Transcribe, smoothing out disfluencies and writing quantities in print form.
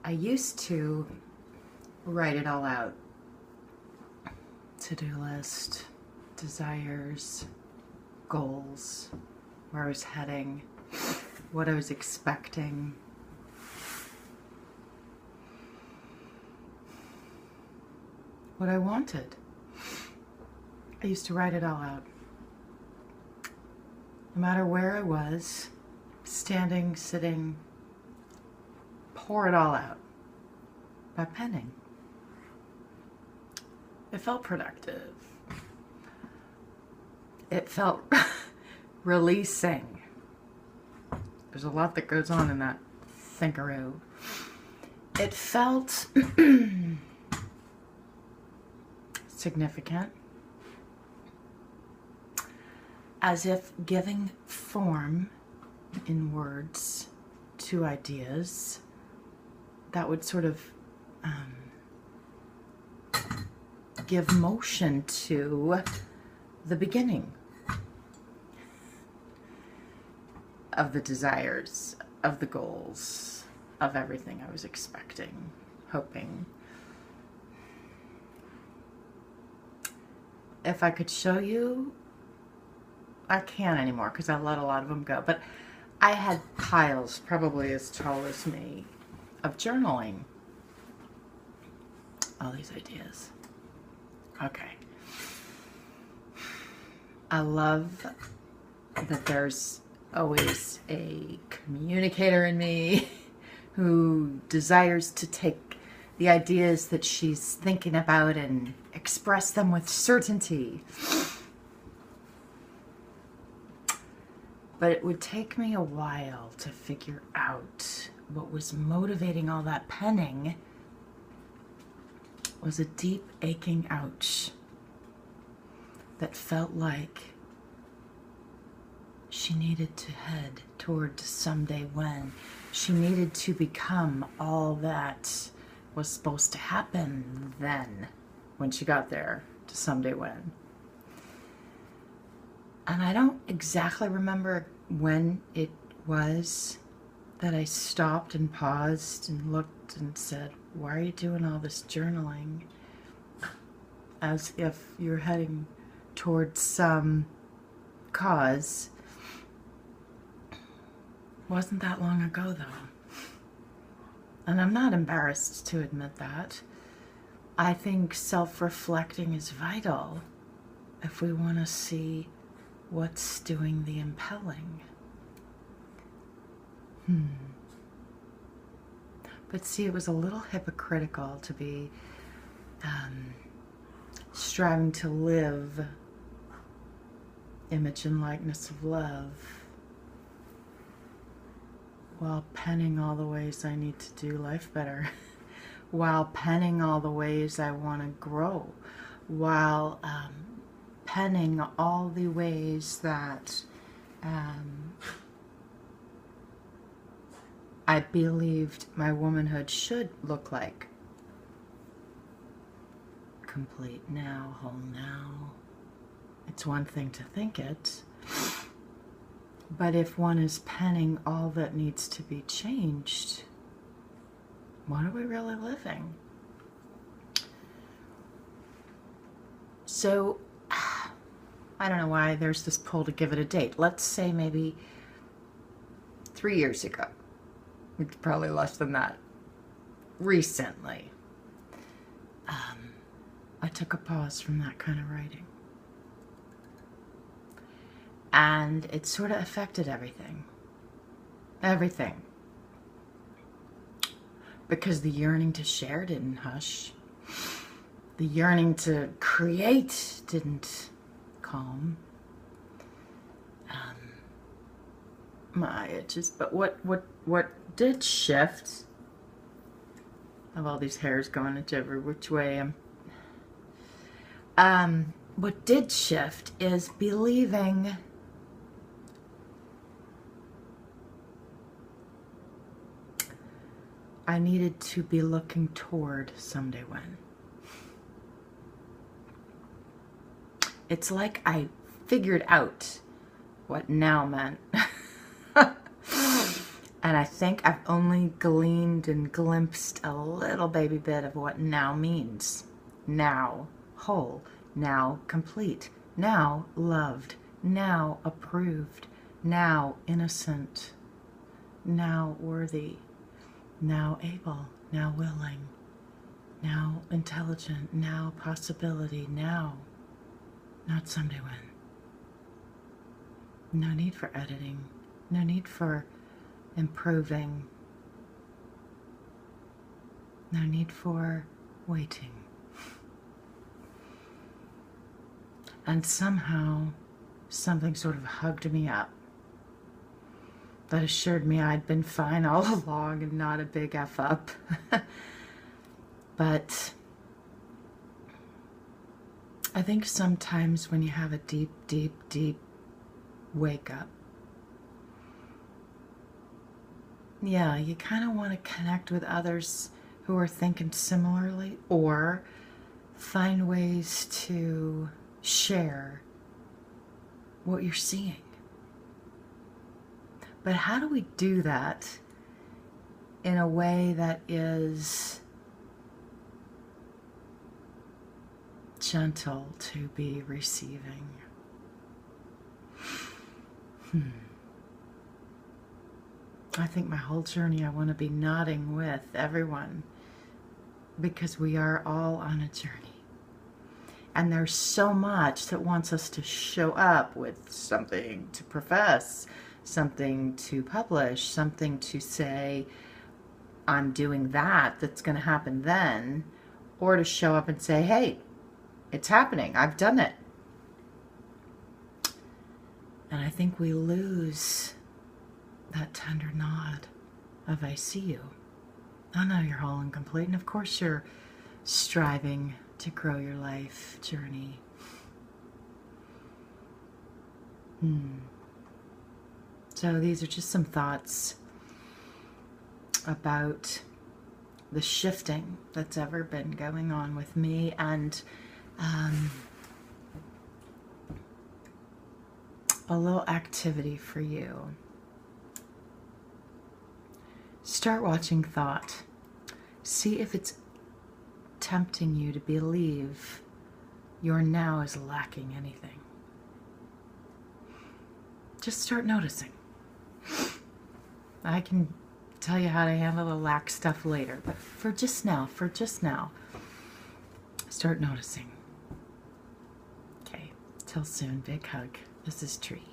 I used to write it all out. To-do list, desires, goals, where I was heading, what I was expecting. What I wanted. I used to write it all out. No matter where I was, standing, sitting, pour it all out by penning. It felt productive. It felt releasing. There's a lot that goes on in that thinkaroo. It felt significant, as if giving form in words to ideas that would sort of give motion to the beginning of the desires, of the goals, of everything I was expecting, hoping. If I could show you, I can't anymore because I let a lot of them go, but I had piles, probably as tall as me, of journaling. All these ideas. Okay. I love that there's always a communicator in me who desires to take the ideas that she's thinking about and express them with certainty. But it would take me a while to figure out what was motivating all that penning was a deep aching ouch that felt like she needed to head toward someday when. She needed to become all that was supposed to happen then, when she got there to someday when. And I don't exactly remember when it was that I stopped and paused and looked and said, why are you doing all this journaling? As if you're heading towards some cause. Wasn't that long ago, though. And I'm not embarrassed to admit that. I think self-reflecting is vital if we want to see what's doing the impelling. But see, it was a little hypocritical to be striving to live image and likeness of love while penning all the ways I need to do life better, while penning all the ways I want to grow, while penning all the ways that I believed my womanhood should look like. Complete now, whole now. It's one thing to think it, but if one is penning all that needs to be changed, what are we really living? So, I don't know why there's this pull to give it a date. Let's say maybe 3 years ago. It's probably less than that. Recently, I took a pause from that kind of writing. And it sort of affected everything. Everything. Because the yearning to share didn't hush. The yearning to create didn't calm. My itches. But what did shift? I have all these hairs going into every which way. What did shift is believing I needed to be looking toward someday when. It's like I figured out what now meant. And And I think I've only gleaned and glimpsed a little baby bit of what now means. Now whole, now complete, now loved, now approved, now innocent, now worthy, now able, now willing, now intelligent, now possibility, now, not someday when. No need for editing, no need for improving, no need for waiting. And somehow something sort of hugged me up that assured me I'd been fine all along and not a big F up. But I think sometimes when you have a deep, deep, deep wake up, yeah, you kind of want to connect with others who are thinking similarly, or find ways to share what you're seeing. But how do we do that in a way that is gentle to be receiving? I think my whole journey I want to be nodding with everyone, because we are all on a journey. And there's so much that wants us to show up with something to profess, something to publish, something to say, I'm doing that, that's going to happen then, or to show up and say, hey, it's happening, I've done it. And I think we lose that tender nod of I see you. I know you're whole and complete, and of course you're striving to grow your life journey. So these are just some thoughts about the shifting that's ever been going on with me, and a little activity for you. Start watching thought. See if it's tempting you to believe your now is lacking anything. Just start noticing. I can tell you how to handle the lack stuff later, but for just now, start noticing. Okay, till soon. Big hug. This is Tree.